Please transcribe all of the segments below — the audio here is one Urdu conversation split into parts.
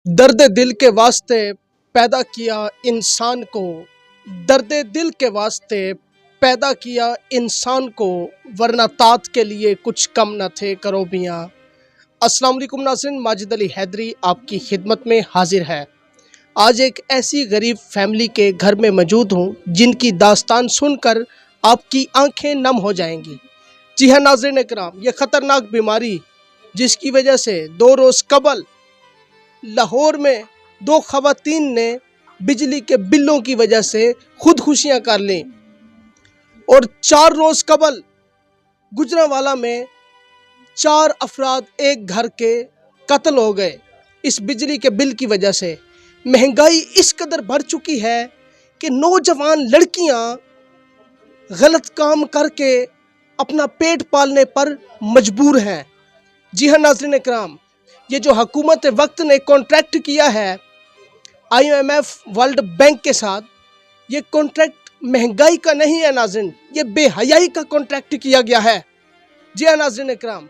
درد دل کے واسطے پیدا کیا انسان کو، درد دل کے واسطے پیدا کیا انسان کو، ورنہ طاعت کے لیے کچھ کم نہ تھے کرو میاں۔ السلام علیکم ناظرین، ماجد علی حیدری آپ کی خدمت میں حاضر ہے۔ آج ایک ایسی غریب فیملی کے گھر میں موجود ہوں جن کی داستان سن کر آپ کی آنکھیں نم ہو جائیں گی۔ جی ہاں ناظرین اکرام، یہ خطرناک بیماری جس کی وجہ سے 2 روز قبل لاہور میں 2 خواتین نے بجلی کے بلوں کی وجہ سے خودکشیاں کر لیں، اور 4 روز قبل گجرانوالہ میں 4 افراد ایک گھر کے قتل ہو گئے اس بجلی کے بل کی وجہ سے۔ مہنگائی اس قدر بڑھ چکی ہے کہ نوجوان لڑکیاں غلط کام کر کے اپنا پیٹ پالنے پر مجبور ہیں۔ جی ہاں ناظرین اکرام، یہ جو حکومت وقت نے کانٹریکٹ کیا ہے IMF ورلڈ بینک کے ساتھ، یہ کانٹریکٹ مہنگائی کا نہیں ہے ناظرین، یہ بے حیائی کا کانٹریکٹ کیا گیا ہے۔ جی ہاں ناظرین اکرام،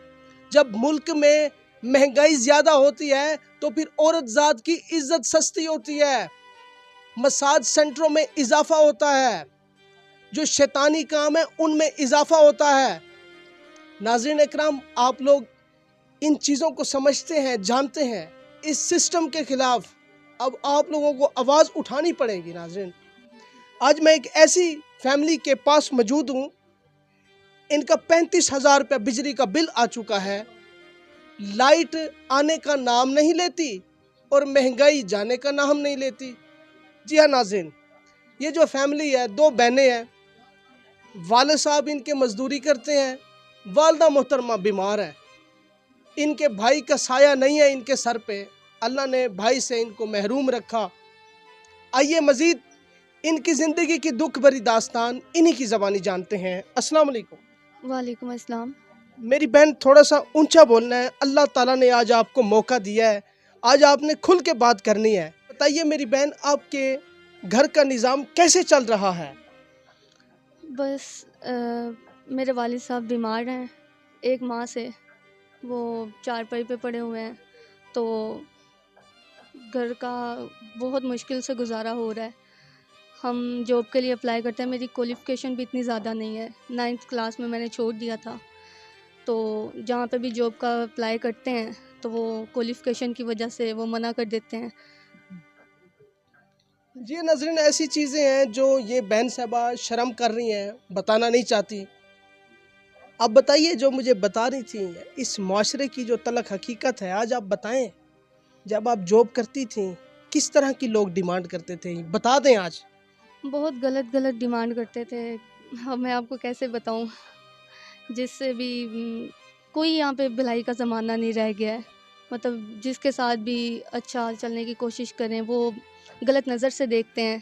جب ملک میں مہنگائی زیادہ ہوتی ہے تو پھر عورت ذات کی عزت سستی ہوتی ہے، مساج سینٹروں میں اضافہ ہوتا ہے، جو شیطانی کام ہے ان میں اضافہ ہوتا ہے۔ ناظرین اکرام، آپ لوگ ان چیزوں کو سمجھتے ہیں، جانتے ہیں۔ اس سسٹم کے خلاف اب آپ لوگوں کو آواز اٹھانی پڑے گی ناظرین۔ آج میں ایک ایسی فیملی کے پاس موجود ہوں، ان کا 35,000 روپے بجلی کا بل آ چکا ہے، لائٹ آنے کا نام نہیں لیتی اور مہنگائی جانے کا نام نہیں لیتی۔ جی ہاں ناظرین، یہ جو فیملی ہے 2 بہنیں ہیں، والد صاحب ان کے مزدوری کرتے ہیں، والدہ محترمہ بیمار ہے، ان کے بھائی کا سایہ نہیں ہے ان کے سر پہ، اللہ نے بھائی سے ان کو محروم رکھا۔ آئیے مزید ان کی زندگی کی دکھ بھری داستان انہی کی زبانی جانتے ہیں۔ السلام علیکم۔ وعلیکم السلام۔ میری بہن تھوڑا سا اونچا بولنا ہے، اللہ تعالیٰ نے آج آپ کو موقع دیا ہے، آج آپ نے کھل کے بات کرنی ہے۔ بتائیے میری بہن، آپ کے گھر کا نظام کیسے چل رہا ہے؟ بس میرے والد صاحب بیمار ہیں 1 ماہ سے، وہ چارپائی پہ پڑے ہوئے ہیں، تو گھر کا بہت مشکل سے گزارا ہو رہا ہے۔ ہم جاب کے لیے اپلائی کرتے ہیں، میری کوالیفیکیشن بھی اتنی زیادہ نہیں ہے، 9th کلاس میں نے چھوڑ دیا تھا، تو جہاں پہ بھی جاب کا اپلائی کرتے ہیں تو وہ کوالیفیکیشن کی وجہ سے وہ منع کر دیتے ہیں۔ جی ناظرین، ایسی چیزیں ہیں جو یہ بہن صاحبہ شرم کر رہی ہیں، بتانا نہیں چاہتی۔ آپ بتائیے، جو مجھے بتا رہی تھیں اس معاشرے کی جو تلخ حقیقت ہے، آج آپ بتائیں، جب آپ جاب کرتی تھیں کس طرح کی لوگ ڈیمانڈ کرتے تھے، بتا دیں آج۔ بہت غلط ڈیمانڈ کرتے تھے، اب میں آپ کو کیسے بتاؤں، جس سے بھی کوئی یہاں پہ بھلائی کا زمانہ نہیں رہ گیا ہے، مطلب جس کے ساتھ بھی اچھا چلنے کی کوشش کریں وہ غلط نظر سے دیکھتے ہیں،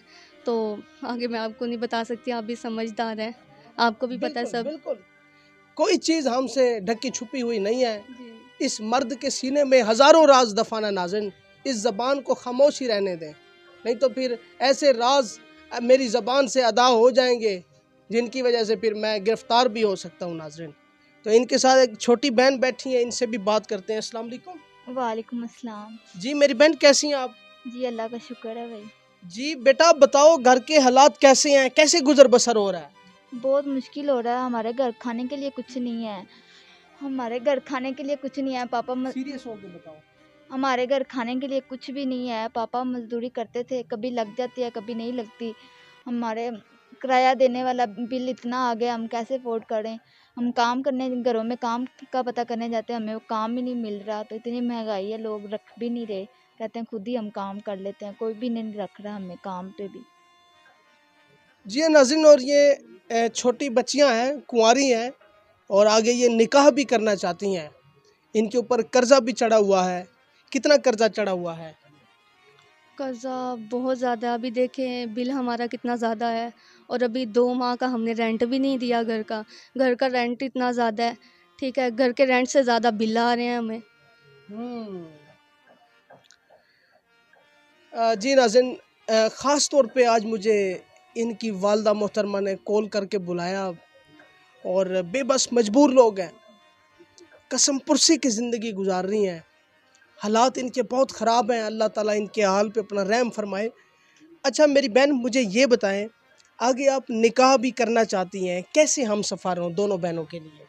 تو آگے میں آپ کو نہیں بتا سکتی، آپ بھی سمجھدار ہیں، آپ کو بھی پتہ ہے سب۔ بالکل، کوئی چیز ہم سے ڈھکی چھپی ہوئی نہیں ہے، اس مرد کے سینے میں ہزاروں راز دفن ہے ناظرین، اس زبان کو خاموش ہی رہنے دیں، نہیں تو پھر ایسے راز میری زبان سے ادا ہو جائیں گے جن کی وجہ سے پھر میں گرفتار بھی ہو سکتا ہوں ناظرین۔ تو ان کے ساتھ ایک چھوٹی بہن بیٹھی ہیں، ان سے بھی بات کرتے ہیں۔ السلام علیکم۔ وعلیکم السلام۔ جی میری بہن، کیسی ہیں آپ؟ جی اللہ کا شکر ہے بھائی۔ جی بیٹا، آپ بتاؤ گھر کے حالات کیسے ہیں، کیسے گزر بسر ہو رہا ہے؟ بہت مشکل ہو رہا ہے، ہمارے گھر کھانے کے لیے کچھ نہیں ہے، ہمارے گھر کھانے کے لیے کچھ نہیں ہے، پاپا سیریس ہو کے بتاؤ۔ ہمارے گھر کھانے کے لیے کچھ بھی نہیں ہے، پاپا مزدوری کرتے تھے، کبھی لگ جاتی ہے کبھی نہیں لگتی، ہمارے کرایہ دینے والا بل اتنا آ گیا، ہم کیسے افورڈ کریں، ہم کام کرنے گھروں میں کام کا پتہ کرنے جاتے ہیں، ہمیں وہ کام ہی نہیں مل رہا، تو اتنی مہنگائی ہے، لوگ رکھ بھی نہیں رہے، کہتے ہیں خود ہی ہم کام کر لیتے ہیں، کوئی بھی نہیں رکھ رہا ہمیں کام پہ بھی۔ جی ناظرین، اور یہ چھوٹی بچیاں ہیں، کنواری ہیں، اور آگے یہ نکاح بھی کرنا چاہتی ہیں، ان کے اوپر قرضہ بھی چڑھا ہوا ہے۔ کتنا قرضہ چڑھا ہوا ہے؟ قرضہ بہت زیادہ، ابھی دیکھیں بل ہمارا کتنا زیادہ ہے، اور ابھی 2 ماہ کا ہم نے رینٹ بھی نہیں دیا، گھر کا رینٹ اتنا زیادہ ہے، ٹھیک ہے، گھر کے رینٹ سے زیادہ بل آ رہے ہیں ہمیں۔ جی ناظرین، خاص طور پہ آج مجھے ان کی والدہ محترمہ نے کال کر کے بلایا، اور بے بس مجبور لوگ ہیں، قسم پرسی کی زندگی گزار رہی ہیں، حالات ان کے بہت خراب ہیں، اللہ تعالیٰ ان کے حال پہ اپنا رحم فرمائے۔ اچھا میری بہن مجھے یہ بتائیں، آگے آپ نکاح بھی کرنا چاہتی ہیں، کیسے ہم سفر ہوں دونوں بہنوں کے لیے؟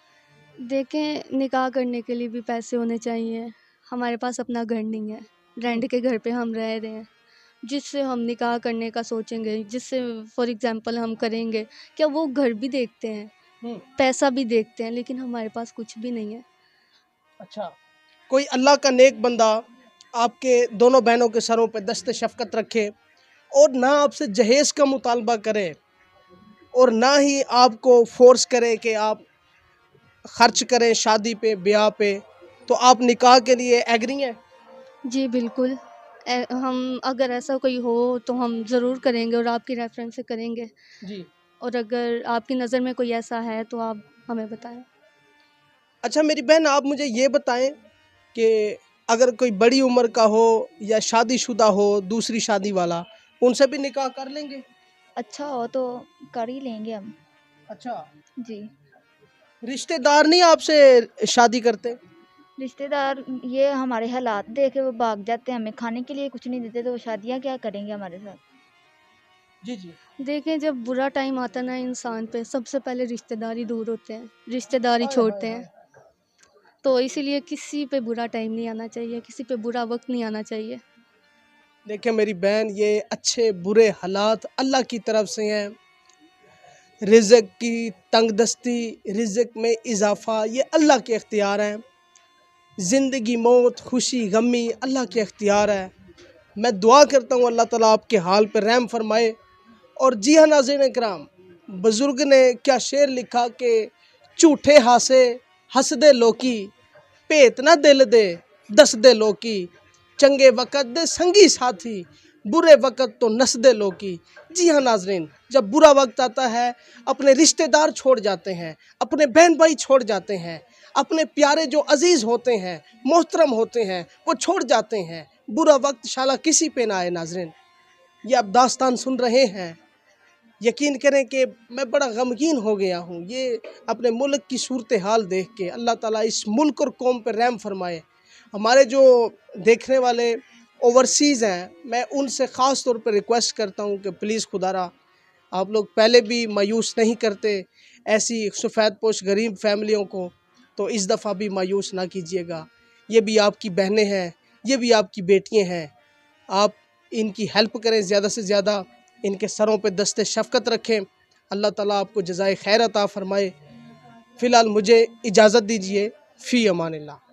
دیکھیں نکاح کرنے کے لیے بھی پیسے ہونے چاہیے، ہمارے پاس اپنا گھر نہیں ہے، رینٹ کے گھر پہ ہم رہ رہے ہیں، جس سے ہم نکاح کرنے کا سوچیں گے، جس سے فار ایگزامپل ہم کریں گے، کیا وہ گھر بھی دیکھتے ہیں، پیسہ بھی دیکھتے ہیں، لیکن ہمارے پاس کچھ بھی نہیں ہے۔ اچھا، کوئی اللہ کا نیک بندہ آپ کے دونوں بہنوں کے سروں پہ دست شفقت رکھے اور نہ آپ سے جہیز کا مطالبہ کرے اور نہ ہی آپ کو فورس کرے کہ آپ خرچ کریں شادی پہ بیاہ پہ، تو آپ نکاح کے لیے ایگری ہیں؟ جی بالکل، ہم اگر ایسا کوئی ہو تو ہم ضرور کریں گے اور آپ کی ریفرنس سے کریں گے، جی۔ اور اگر آپ کی نظر میں کوئی ایسا ہے تو آپ ہمیں بتائیں۔ اچھا میری بہن آپ مجھے یہ بتائیں کہ اگر کوئی بڑی عمر کا ہو یا شادی شدہ ہو دوسری شادی والا، ان سے بھی نکاح کر لیں گے؟ اچھا ہو تو کر ہی لیں گے ہم۔ اچھا، جی، رشتہ دار نہیں آپ سے شادی کرتے؟ رشتہ دار یہ ہمارے حالات دیکھ کے وہ بھاگ جاتے ہیں، ہمیں کھانے کے لیے کچھ نہیں دیتے، تو وہ شادیاں کیا کریں گے ہمارے ساتھ؟ جی جی۔ دیکھیں جب برا ٹائم آتا ہے نا انسان پہ، سب سے پہلے رشتہ دار ہی دور ہوتے ہیں، رشتہ دار ہی چھوڑتے ہیں، تو اسی لیے کسی پہ برا ٹائم نہیں آنا چاہیے، کسی پہ برا وقت نہیں آنا چاہیے۔ دیکھیں میری بہن، یہ اچھے برے حالات اللہ کی طرف سے ہیں، رزق کی تنگ دستی، رزق میں اضافہ، یہ اللہ کے اختیار ہیں، زندگی موت خوشی غمی اللہ کے اختیار ہے۔ میں دعا کرتا ہوں اللہ تعالیٰ آپ کے حال پہ رحم فرمائے۔ اور جی ہاں ناظرین اکرام، بزرگ نے کیا شعر لکھا کہ جھوٹے ہاسے ہس دے لوکی، پیت نہ دل دے دس دے لوکی، چنگے وقت دے سنگی ساتھی، برے وقت تو نس دے لوکی۔ جی ہاں ناظرین، جب برا وقت آتا ہے اپنے رشتہ دار چھوڑ جاتے ہیں، اپنے بہن بھائی چھوڑ جاتے ہیں، اپنے پیارے جو عزیز ہوتے ہیں محترم ہوتے ہیں وہ چھوڑ جاتے ہیں۔ برا وقت شالا کسی پہ نہ آئے ناظرین۔ یہ آپ داستان سن رہے ہیں، یقین کریں کہ میں بڑا غمگین ہو گیا ہوں یہ اپنے ملک کی صورتحال دیکھ کے۔ اللہ تعالیٰ اس ملک اور قوم پہ رحم فرمائے۔ ہمارے جو دیکھنے والے اوورسیز ہیں، میں ان سے خاص طور پہ ریکویسٹ کرتا ہوں کہ پلیز خدا را، آپ لوگ پہلے بھی مایوس نہیں کرتے ایسی سفید پوش غریب فیملیوں کو، تو اس دفعہ بھی مایوس نہ کیجیے گا۔ یہ بھی آپ کی بہنیں ہیں، یہ بھی آپ کی بیٹیاں ہیں، آپ ان کی ہیلپ کریں، زیادہ سے زیادہ ان کے سروں پہ دست شفقت رکھیں۔ اللہ تعالیٰ آپ کو جزائے خیر عطا فرمائے۔ فی الحال مجھے اجازت دیجیے، فی امان اللہ۔